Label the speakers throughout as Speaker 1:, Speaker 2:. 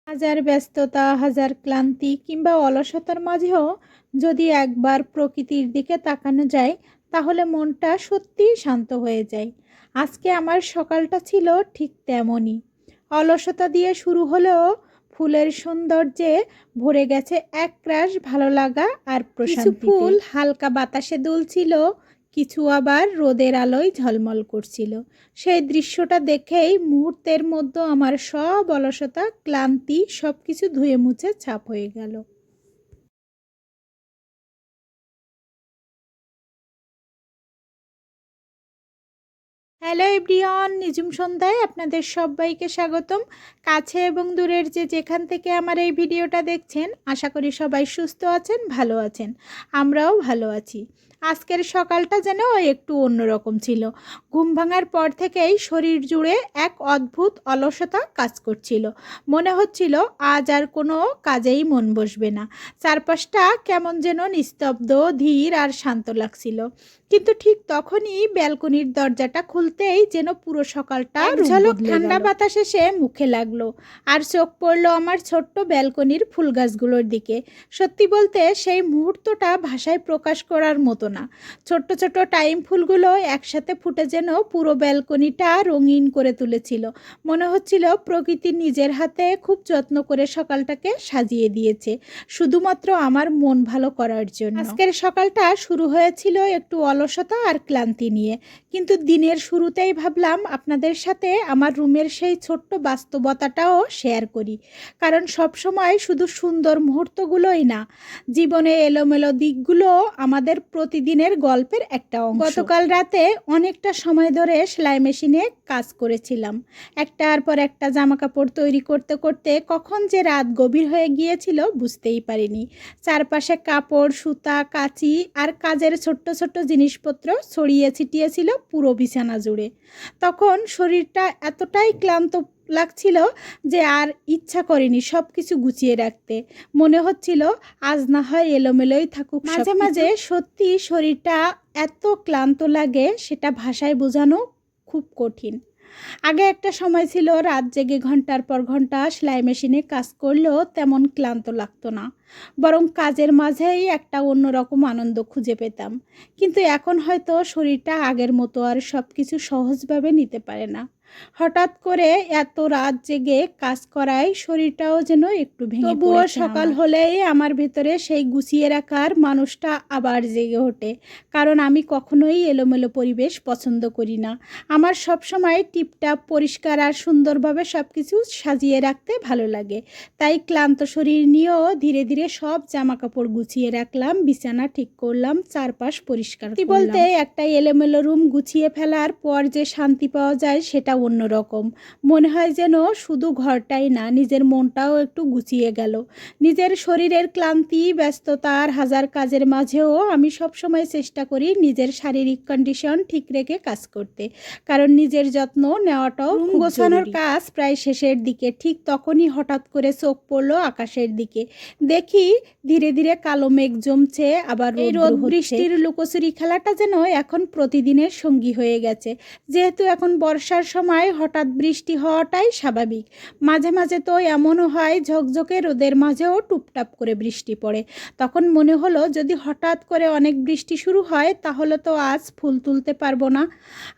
Speaker 1: হাজার ব্যস্ততা, হাজার ক্লান্তি কিংবা অলসতার মাঝেও যদি একবার প্রকৃতির দিকে তাকানো যায় তাহলে মনটা সত্যিই শান্ত হয়ে যায়। আজকে আমার সকালটা ছিল ঠিক তেমনই। অলসতা দিয়ে শুরু হলেও ফুলের সৌন্দর্যে ভরে গেছে একরাশ ভালো লাগা আর প্রশান্তিতে। কিছু ফুল হালকা বাতাসে দুলছিল, কিছু আবার রোদের আলোয় ঝলমল করছিল। সেই দৃশ্যটা দেখেই মুহূর্তের মধ্যে আমার সব অলসতা, ক্লান্তি সবকিছু ধুয়ে মুছে ছাপ হয়ে গেল। হ্যালো এভরিওয়ান, নিঝুম সন্ধ্যায় আপনাদের সবাইকে স্বাগতম। কাছে এবং দূরের যেখান থেকে আমার এই ভিডিওটা দেখছেন, আশা করি সবাই সুস্থ আছেন, ভালো আছেন। আমরাও ভালো আছি। আজকের সকালটা যেন একটু অন্যরকম ছিল। ঘুম ভাঙার পর থেকেই শরীর জুড়ে এক অদ্ভুত অলসতা কাজ করছিল। মনে হচ্ছিল আজ আর কোনো কাজেই মন বসবে না। চারপাশটা কেমন যেন নিস্তব্ধ, ধীর আর শান্ত লাগছিল। কিন্তু ঠিক তখনই ব্যালকনির দরজাটা খুলতেই যেন পুরো সকালটা ঝলক ঠান্ডা বাতাস এসে মুখে লাগলো। আর চোখ পড়লো আমার ছোট্ট ব্যালকনির ফুল গাছগুলোর দিকে। সত্যি বলতে সেই মুহূর্তটা ভাষায় প্রকাশ করার মতো না। ছোট্ট ছোট্ট টাইম ফুলগুলো একসাথে ফুটে যেন পুরো ব্যালকনিটা রঙিন করে তুলেছিল। মনে হচ্ছিল প্রকৃতি নিজের হাতে খুব যত্ন করে সকালটাকে সাজিয়ে দিয়েছে, শুধুমাত্র আমার মন ভালো করার জন্য। আজকের সকালটা শুরু হয়েছিল একটু অলসতা আর ক্লান্তি নিয়ে, কিন্তু দিনের শুরুতেই ভাবলাম আপনাদের সাথে আমার রুমের সেই ছোট্ট বাস্তবতাটাও শেয়ার করি। কারণ সবসময় শুধু সুন্দর মুহূর্তগুলোই না, জীবনে এলোমেলো দিকগুলো আমাদের প্রতিদিনের গল্পের একটা অংশ। গতকাল রাতে অনেকটা সময় ধরে সেলাই মেশিনে কাজ করেছিলাম। একটার পর একটা জামা কাপড় তৈরি করতে করতে কখন যে রাত গভীর হয়ে গিয়েছিল বুঝতেই পারিনি। চারপাশে কাপড়, সুতা, কাঁচি আর কাজের ছোট্ট ছোট্ট জিনিসপত্র ছড়িয়ে ছিটিয়েছিল পুরো বিছানা জুড়ে। তখন শরীরটা এতটাই ক্লান্ত লাগছিল যে আর ইচ্ছা করেনি সব কিছু গুছিয়ে রাখতে। মনে হচ্ছিল আজ না হয় এলোমেলোই থাকুক। মাঝে মাঝে সত্যি শরীরটা এত ক্লান্ত লাগে সেটা ভাষায় বোঝানো খুব কঠিন। আগে একটা সময় ছিল রাত জেগে ঘন্টার পর ঘন্টা সেলাই মেশিনে কাজ করলেও তেমন ক্লান্ত লাগতো না, বরং কাজের মাঝেই একটা অন্যরকম আনন্দ খুঁজে পেতাম। কিন্তু এখন হয়তো শরীরটা আগের মতো আর সব কিছু সহজভাবে নিতে পারে না। হঠাৎ করে এত রাত জেগে কাজ করায় শরীরটাও যেন একটু ভেঙে পড়েছে। তবুও সকাল হলেই আমার ভেতরে সেই গুছিয়ে রাখার মানুষটা আবার জেগে ওঠে। কারণ আমি কখনোই এলোমেলো পরিবেশ পছন্দ করি না। আমার সবসময় টিপটাপ, পরিষ্কার আর সুন্দরভাবে সব কিছু সাজিয়ে রাখতে ভালো লাগে। তাই ক্লান্ত শরীর নিয়েও ধীরে ধীরে সব জামা কাপড় গুছিয়ে রাখলাম, বিছানা ঠিক করলাম, চারপাশ পরিষ্কার করলাম। বলতে একটা এলোমেলো রুম গুছিয়ে ফেলার পর যে শান্তি পাওয়া যায় সেটা অন্যরকম। মনে হয় যেন শুধু ঘরটাই না, নিজের মনটাও একটু গুছিয়ে গেল। নিজের শরীরের ক্লান্তি, ব্যস্ততা আর হাজার কাজের মাঝেও আমি সবসময় চেষ্টা করি নিজের শারীরিক কন্ডিশন ঠিক রেখে কাজ করতে। কারণ নিজের যত্ন নেওয়াটাও খুব গোছানোর কাজ প্রায় শেষের দিকে। ঠিক তখনই হঠাৎ করে চোখ পড়লো আকাশের দিকে। দেখি ধীরে ধীরে কালো মেঘ জমছে, আবার এই রোদ বৃষ্টির লুকোচুরি খেলাটা যেন এখন প্রতিদিনের সঙ্গী হয়ে গেছে। যেহেতু এখন বর্ষার সময় হঠাৎ বৃষ্টি হওয়াটাই স্বাভাবিক। মাঝে মাঝে তো এমনও হয় ঝকঝকে রোদের মাঝেও টুপটাপ করে বৃষ্টি পড়ে। তখন মনে হলো যদি হঠাৎ করে অনেক বৃষ্টি শুরু হয় তাহলে তো আজ ফুল তুলতে পারবো না।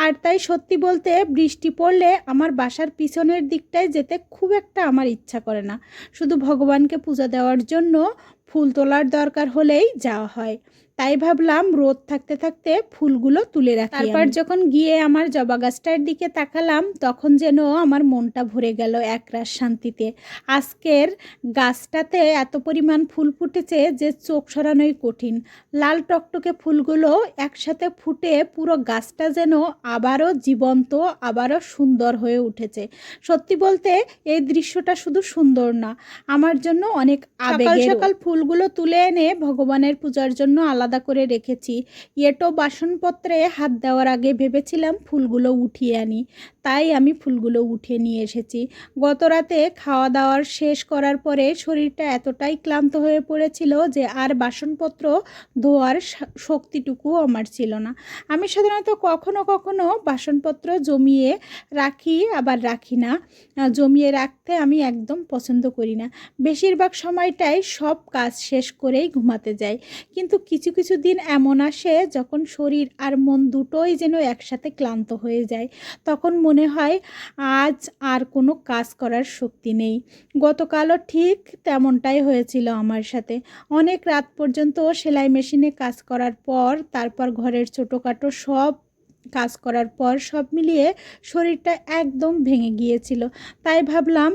Speaker 1: আর তাই সত্যি বলতে বৃষ্টি পড়লে আমার বাসার পিছনের দিকটায় যেতে খুব একটা আমার ইচ্ছা করে না। শুধু ভগবানকে পূজা দেওয়ার জন্য ফুল তোলার দরকার হলেই যাওয়া হয়। তাই ভাবলাম রোদ থাকতে থাকতে ফুলগুলো তুলে রাখি। তারপর যখন গিয়ে আমার জবা গাছটার দিকে তাকালাম তখন যেন আমার মনটা ভরে গেল একরাশ শান্তিতে। আজকের গাছটাতে এত পরিমাণ ফুল ফুটেছে যে চোখ সরানোই কঠিন। লাল টকটকে ফুলগুলো একসাথে ফুটে পুরো গাছটা যেন আবারও জীবন্ত, আবারও সুন্দর হয়ে উঠেছে। সত্যি বলতে এই দৃশ্যটা শুধু সুন্দর না, আমার জন্য অনেক আবেগের। সকাল সকাল ফুল ফুলগুলো তুলে এনে ভগবানের পূজার জন্য আলাদা করে রেখেছি। এঁটো বাসনপত্রে হাত দেওয়ার আগে ভেবেছিলাম ফুলগুলো উঠিয়ে আনি, তাই আমি ফুলগুলো উঠিয়ে নিয়ে এসেছি। গত রাতে খাওয়া দাওয়ার শেষ করার পরে শরীরটা এতটাই ক্লান্ত হয়ে পড়েছিল যে আর বাসনপত্র ধোয়ার শক্তিটুকুও আমার ছিল না। আমি সাধারণত কখনো কখনো বাসনপত্র জমিয়ে রাখি, আবার রাখি না। জমিয়ে রাখতে আমি একদম পছন্দ করি না। বেশিরভাগ সময়টাই সব কাজ শেষ করেই ঘুমাতে যাই। কিন্তু কিছু কিছু দিন এমন আসে যখন শরীর আর মন দুটোই যেন একসাথে ক্লান্ত হয়ে যায়। তখন মনে হয় আজ আর কোনো কাজ করার শক্তি নেই। গতকালও ঠিক তেমনটাই হয়েছিল আমার সাথে। অনেক রাত পর্যন্ত সেলাই মেশিনে কাজ করার পর, তারপর ঘরের ছোটোখাটো সব কাজ করার পর সব মিলিয়ে শরীরটা একদম ভেঙে গিয়েছিল। তাই ভাবলাম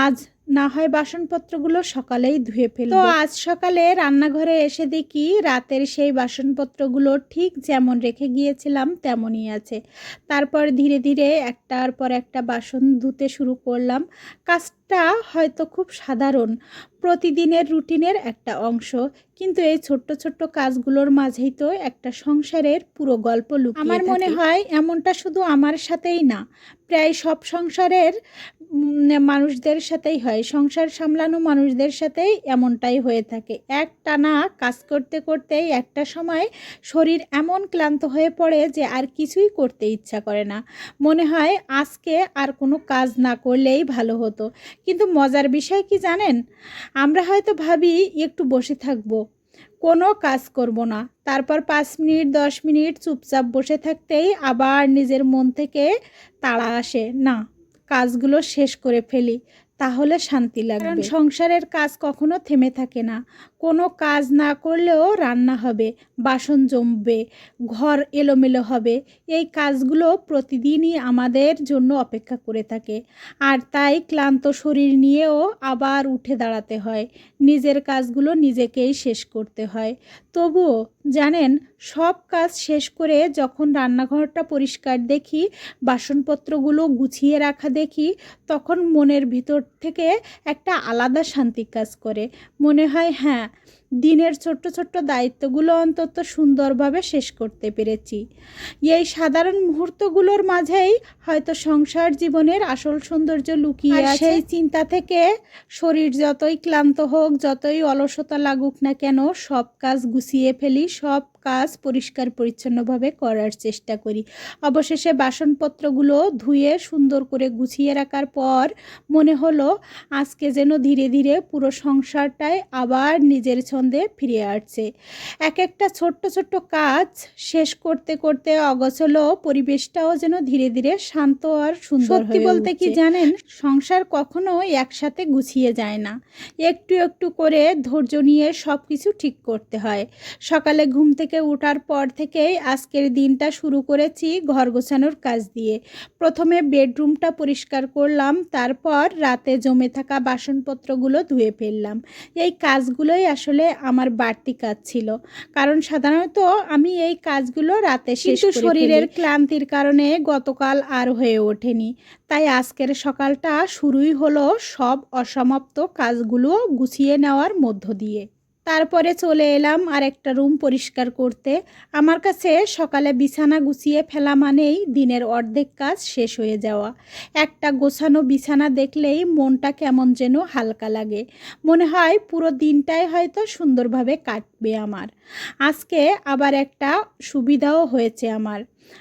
Speaker 1: আজ না হয় বাসনপত্রগুলো সকালেই ধুয়ে ফেলব। তো আজ সকালে রান্নাঘরে এসে দেখি রাতের সেই বাসনপত্রগুলো ঠিক যেমন রেখে গিয়েছিলাম তেমনই আছে। তারপর ধীরে ধীরে একটার পর একটা বাসন ধুতে শুরু করলাম। কাজটা হয়তো খুব সাধারণ, প্রতিদিনের রুটিনের একটা অংশ, কিন্তু এই ছোট্ট ছোট্ট কাজগুলোর মাঝেই তো একটা সংসারের পুরো গল্প লুকিয়ে থাকে। আমার মনে হয় এমনটা শুধু আমার সাথেই না, প্রায় সব সংসারের মানুষদের সাথেই হয়। সংসার সামলানো মানুষদের সাথেই এমনটাই হয়ে থাকে। একটানা কাজ করতে করতেই একটা সময় শরীর এমন ক্লান্ত হয়ে পড়ে যে আর কিছুই করতে ইচ্ছা করে না। মনে হয় আজকে আর কোনো কাজ না করলেই ভালো হতো। কিন্তু মজার বিষয় কি জানেন, আমরা হয়তো ভাবি একটু বসে থাকবো, কোনো কাজ করব না, তারপর 5 মিনিট 10 মিনিট চুপচাপ বসে থাকতেই আবার নিজের মন থেকে তাড়া আসে, না কাজগুলো শেষ করে ফেলি, তাহলে শান্তি লাগবে। কারণ সংসারের কাজ কখনো থেমে থাকে না। কোনো কাজ না করলেও রান্না হবে, বাসন জমবে, ঘর এলোমেলো হবে। এই কাজগুলো প্রতিদিনই আমাদের জন্য অপেক্ষা করে থাকে। আর তাই ক্লান্ত শরীর নিয়েও আবার উঠে দাঁড়াতে হয়, নিজের কাজগুলো নিজেকেই শেষ করতে হয়। তবুও জানেন, সব কাজ শেষ করে যখন রান্নাঘরটা পরিষ্কার দেখি, বাসনপত্রগুলো গুছিয়ে রাখা দেখি, তখন মনের ভিতর থেকে একটা আলাদা শান্তি কাজ করে। মনে হয় হ্যাঁ, দিনের ছোট্ট ছোট্ট দায়িত্বগুলো অন্তত সুন্দরভাবে শেষ করতে পেরেছি। এই সাধারণ মুহূর্তগুলোর মাঝেই হয়তো সংসার জীবনের আসল সৌন্দর্য লুকিয়ে আছে। সেই চিন্তা থেকে শরীর যতই ক্লান্ত হোক, যতই অলসতা লাগুক না কেন, সব কাজ গুছিয়ে ফেলি, সব কাজ পরিষ্কার পরিচ্ছন্নভাবে করার চেষ্টা করি। অবশেষে বাসনপত্রগুলো ধুয়ে সুন্দর করে গুছিয়ে রাখার পর মনে হলো আজকে যেন ধীরে ধীরে পুরো সংসারটাই আবার নিজের ছন্দে ফিরে আসছে। এক একটা ছোট্ট ছোট্ট কাজ শেষ করতে করতে অগোছালো পরিবেশটাও যেন ধীরে ধীরে শান্ত আর সুন্দর হয়ে উঠছে। সত্যি বলতে কি জানেন, সংসার কখনো একসাথে গুছিয়ে যায় না। একটু একটু করে ধৈর্য নিয়ে সব কিছু ঠিক করতে হয়। সকালে ঘুম থেকে ওঠার পর থেকেই আজকের দিনটা শুরু করেছি ঘর গোছানোর কাজ দিয়ে। প্রথমে বেডরুমটা পরিষ্কার করলাম, তারপর রাতে জমে থাকা বাসনপত্রগুলো ধুয়ে ফেললাম। এই কাজগুলোই আসলে আমার বাড়তি কাজ ছিল, কারণ সাধারণত আমি এই কাজগুলো রাতে শেষ করে ফেলি। শরীরের ক্লান্তির কারণে গতকাল আর হয়ে ওঠেনি, তাই আজকের সকালটা শুরুই হলো সব অসমাপ্ত কাজগুলো গুছিয়ে নেওয়ার মধ্য দিয়ে। তারপরে চলে এলাম আরেকটা রুম পরিষ্কার করতে। আমার কাছে সকালে বিছানা গুছিয়ে ফেলা মানেই দিনের অর্ধেক কাজ শেষ হয়ে যাওয়া। একটা গোছানো বিছানা দেখলেই মনটা কেমন যেন হালকা লাগে। মনে হয় পুরো দিনটাই হয়তো সুন্দরভাবে কাটবে আমার। আজকে আবার একটা সুবিধাও হয়েছে আমার।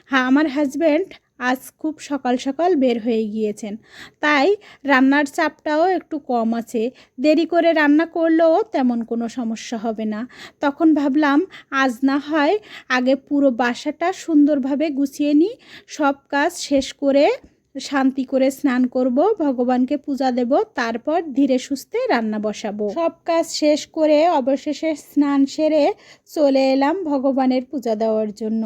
Speaker 1: হ্যাঁ, আমার হাজব্যান্ড আজ খুব সকাল সকাল বের হয়ে গিয়েছেন, তাই রান্নার চাপটাও একটু কম আছে। দেরি করে রান্না করলেও তেমন কোনো সমস্যা হবে না। তখন ভাবলাম আজ না হয় আগে পুরো বাসাটা সুন্দরভাবে গুছিয়ে নিই, সব কাজ শেষ করে শান্তি করে স্নান করব, ভগবানকে পূজা দেব, তারপর ধীরে সুস্থে রান্না বসাবো। সব কাজ শেষ করে অবশেষে স্নান সেরে চলে এলাম ভগবানের পূজা দেওয়ার জন্য।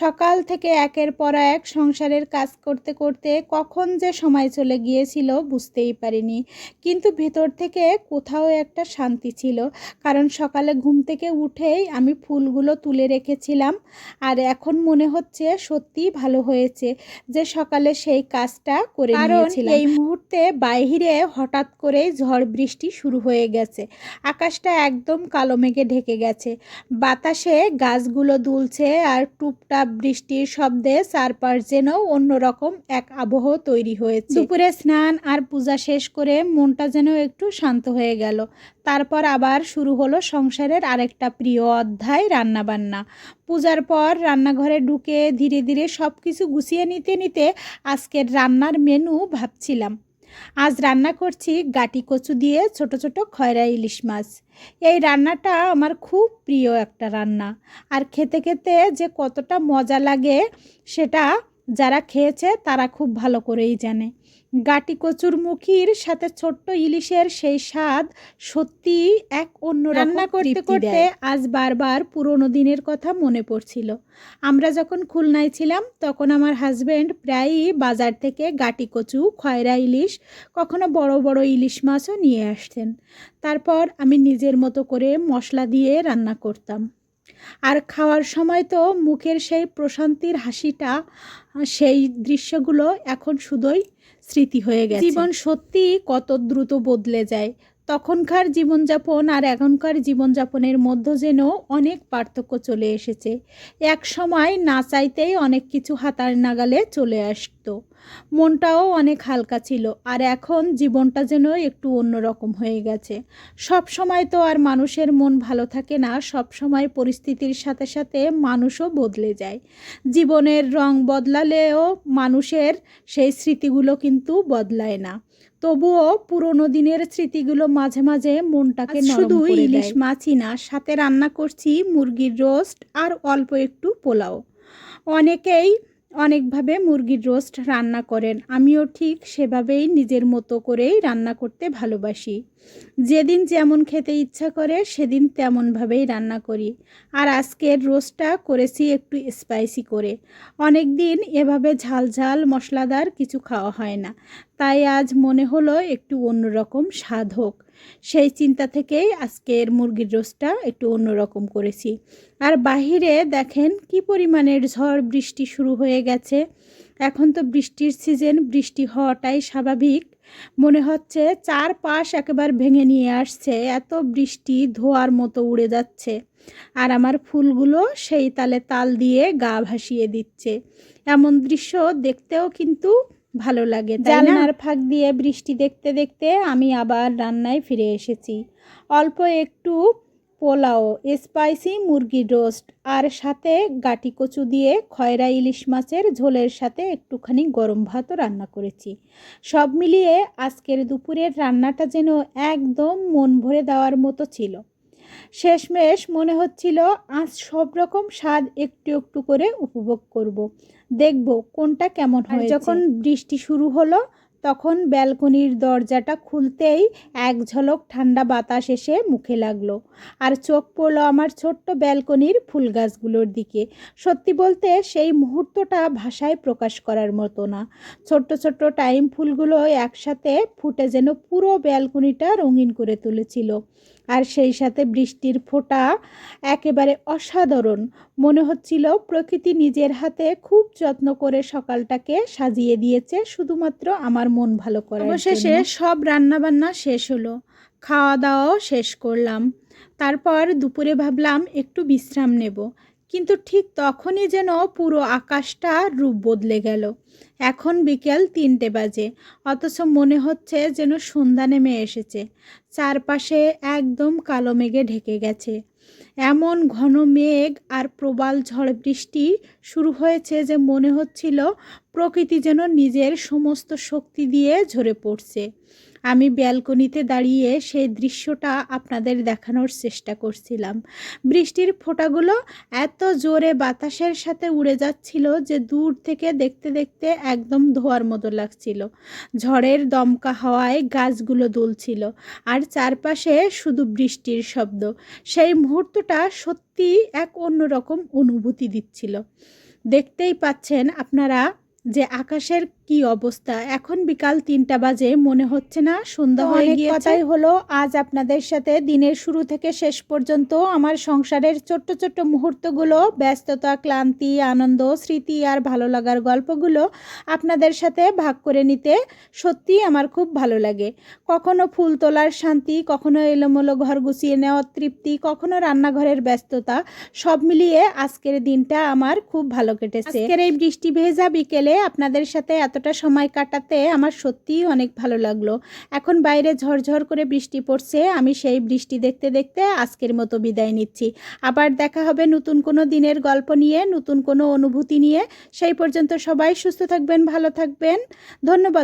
Speaker 1: সকাল থেকে একের পর এক সংসারের কাজ করতে করতে কখন যে সময় চলে গিয়েছিল বুঝতেই পারিনি, কিন্তু ভেতর থেকে কোথাও একটা শান্তি ছিল। কারণ সকালে ঘুম থেকে উঠেই আমি ফুলগুলো তুলে রেখেছিলাম, আর এখন মনে হচ্ছে সত্যিই ভালো হয়েছে যে সকালে সেই কাজ কাজটা করে নিয়েছিলাম। এই মুহূর্তে বাইরে হঠাৎ করে ঝড় বৃষ্টি শুরু হয়ে গেছে। আকাশটা একদম কালো মেঘে ঢেকে গেছে। বাতাসে গাছগুলো দুলছে আর টুপটাপ বৃষ্টির শব্দে চারপাশ যেন অন্যরকম এক আবহ তৈরি হয়েছে। দুপুরে স্নান আর পূজা শেষ করে মনটা যেন একটু শান্ত হয়ে গেল। তারপর আবার শুরু হলো সংসারের আরেকটা প্রিয় অধ্যায়, রান্নাবান্না। পূজার পর রান্নাঘরে ঢুকে ধীরে ধীরে সব কিছু গুছিয়ে নিতে নিতে আজকের রান্নার মেনু ভাবছিলাম। আজ রান্না করছি গাটি কচু দিয়ে ছোট ছোট খয়রা ইলিশ মাছ। এই রান্নাটা আমার খুব প্রিয় একটা রান্না, আর খেতে খেতে যে কতটা মজা লাগে সেটা যারা খেয়েছে তারা খুব ভালো করেই জানে। গাটি কচুর মুখির সাথে ছোট্ট ইলিশের সেই স্বাদ সত্যি এক অন্য। রান্না করতে করতে আজ বারবার পুরনো দিনের কথা মনে পড়ছিল। আমরা যখন খুলনায় ছিলাম তখন আমার হাজব্যান্ড প্রায়ই বাজার থেকে গাটি কচু, খয়রা ইলিশ, কখনো বড় বড় ইলিশ মাছও নিয়ে আসতেন। তারপর আমি নিজের মতো করে মশলা দিয়ে রান্না করতাম, আর খাওয়ার সময় তো মুখের সেই প্রশান্তির হাসিটা, সেই দৃশ্যগুলো এখন শুধুই স্মৃতি হয়ে গেছে। জীবন সত্যি কত দ্রুত বদলে যায়। তখনকার জীবনযাপন আর এখনকার জীবনযাপনের মধ্যে যেন অনেক পার্থক্য চলে এসেছে। এক সময় না চাইতেই অনেক কিছু হাতার নাগালে চলে আসতো, মনটাও অনেক হালকা ছিল। আর এখন জীবনটা যেন একটু অন্যরকম হয়ে গেছে। সব সময় তো আর মানুষের মন ভালো থাকে না, সব সময় পরিস্থিতির সাথে সাথে মানুষও বদলে যায়। জীবনের রং বদলালেও মানুষের সেই স্মৃতিগুলো কিন্তু বদলায় না। তবুও পুরনো দিনের স্মৃতিগুলো মাঝে মাঝে মনটাকে শুধু ইলিশ মাছই না, সাথে রান্না করছি মুরগির রোস্ট আর অল্প একটু পোলাও। অনেকেই অনেকভাবে মুরগির রোস্ট রান্না করেন, আমিও ঠিক সেভাবেই নিজের মতো করেই রান্না করতে ভালোবাসি। যেদিন যেমন খেতে ইচ্ছা করে সেদিন তেমনভাবেই রান্না করি। আর আজকের রোস্টটা করেছি একটু স্পাইসি করে। অনেক দিন এভাবে ঝাল ঝাল মশলাদার কিছু খাওয়া হয় না, তাই আজ মনে হলো একটু অন্যরকম স্বাদ হোক। সেই চিন্তা থেকেই আজকের মুরগির রোস্টটা একটু অন্যরকম করেছি। আর বাহিরে দেখেন কি পরিমাণের ঝড় বৃষ্টি শুরু হয়ে গেছে। এখন তো বৃষ্টির সিজন, বৃষ্টি হওয়াটাই স্বাভাবিক। মনে হচ্ছে চারপাশ একেবারে ভেঙে নিয়ে আসছে, এত বৃষ্টি ধোয়ার মতো উড়ে যাচ্ছে। আর আমার ফুলগুলো সেই তালে তাল দিয়ে গা ভাসিয়ে দিচ্ছে। এমন দৃশ্য দেখতেও কিন্তু ভালো লাগে। জানলার ফাঁক দিয়ে বৃষ্টি দেখতে দেখতে আমি আবার রান্নায় ফিরে এসেছি। অল্প একটু পোলাও, স্পাইসি মুরগির রোস্ট আর সাথে গাটি কচু দিয়ে খয়রা ইলিশ মাছের ঝোলের সাথে একটুখানি গরম ভাতও রান্না করেছি। সব মিলিয়ে আজকের দুপুরের রান্নাটা যেন একদম মন ভরে দেওয়ার মতো ছিল। শেষমেশ মনে হচ্ছিল আজ সব রকম স্বাদ একটু একটু করে উপভোগ করব, দেখব কোনটা কেমন হয়। যখন বৃষ্টি শুরু হলো তখন ব্যালকনির দরজাটা খুলতেই এক ঝলক ঠান্ডা বাতাস এসে মুখে লাগলো, আর চোখ পড়লো আমার ছোট্ট ব্যালকনির ফুল গাছগুলোর দিকে। সত্যি বলতে সেই মুহূর্তটা ভাষায় প্রকাশ করার মতো না। ছোট্ট ছোট্ট টাইম ফুলগুলো একসাথে ফুটে যেন পুরো ব্যালকনিটা রঙিন করে তুলেছিল। আর সেই সাথে বৃষ্টির ফোঁটা একেবারে অসাধারণ। মনে হচ্ছিল প্রকৃতি নিজের হাতে খুব যত্ন করে সকালটাকে সাজিয়ে দিয়েছে শুধুমাত্র আমার মন ভালো করার জন্য। অবশেষে সব রান্নাবান্না শেষ হলো, খাওয়া দাওয়াও শেষ করলাম। তারপর দুপুরে ভাবলাম একটু বিশ্রাম নেব, কিন্তু ঠিক তখনই যেন পুরো আকাশটা রূপ বদলে গেল। এখন বিকেল 3টে বাজে, অথচ মনে হচ্ছে যেন সন্ধ্যা নেমে এসেছে। চারপাশে একদম কালো মেঘে ঢেকে গেছে। এমন ঘন মেঘ আর প্রবল ঝড় বৃষ্টি শুরু হয়েছে যে মনে হচ্ছিল প্রকৃতি যেন নিজের সমস্ত শক্তি দিয়ে ঝরে পড়ছে। আমি ব্যালকনিতে দাঁড়িয়ে সেই দৃশ্যটা আপনাদের দেখানোর চেষ্টা করছিলাম। বৃষ্টির ফোঁটাগুলো এত জোরে বাতাসের সাথে উড়ে যাচ্ছিল যে দূর থেকে দেখতে দেখতে একদম ধোয়ার মতো লাগছিল। ঝড়ের দমকা হাওয়ায় গাছগুলো দুলছিল আর চারপাশে শুধু বৃষ্টির শব্দ। সেই মুহূর্তটা সত্যি এক অন্যরকম অনুভূতি দিচ্ছিল। দেখতেই পাচ্ছেন আপনারা যে আকাশের কি অবস্থা, এখন বিকাল 3টা বাজে, মনে হচ্ছে না সন্ধ্যা হয়ে গিয়েছে। কথাই হলো আজ আপনাদের সাথে দিনের শুরু থেকে শেষ পর্যন্ত আমার সংসারের ছোট্ট ছোট্ট মুহূর্তগুলো, ব্যস্ততা, ক্লান্তি, আনন্দ, স্মৃতি আর ভালো লাগার গল্পগুলো আপনাদের সাথে ভাগ করে নিতে সত্যিই আমার খুব ভালো লাগে। কখনো ফুল তোলার শান্তি, কখনো এলোমেলো ঘর গুছিয়ে নেওয়ার তৃপ্তি, কখনো রান্নাঘরের ব্যস্ততা, সব মিলিয়ে আজকের দিনটা আমার খুব ভালো কেটেছে। আজকের এই বৃষ্টি ভেজা বিকেলে আপনাদের সাথে এতটা সময় কাটাতে আমার সত্যিই অনেক ভালো লাগলো। এখন বাইরে ঝরঝর করে বৃষ্টি পড়ছে, আমি সেই বৃষ্টি দেখতে দেখতে আজকের মতো বিদায় নিচ্ছি। আবার দেখা হবে নতুন কোনো দিনের গল্প নিয়ে, নতুন কোনো অনুভূতি নিয়ে। সেই পর্যন্ত সবাই সুস্থ থাকবেন, ভালো থাকবেন। ধন্যবাদ।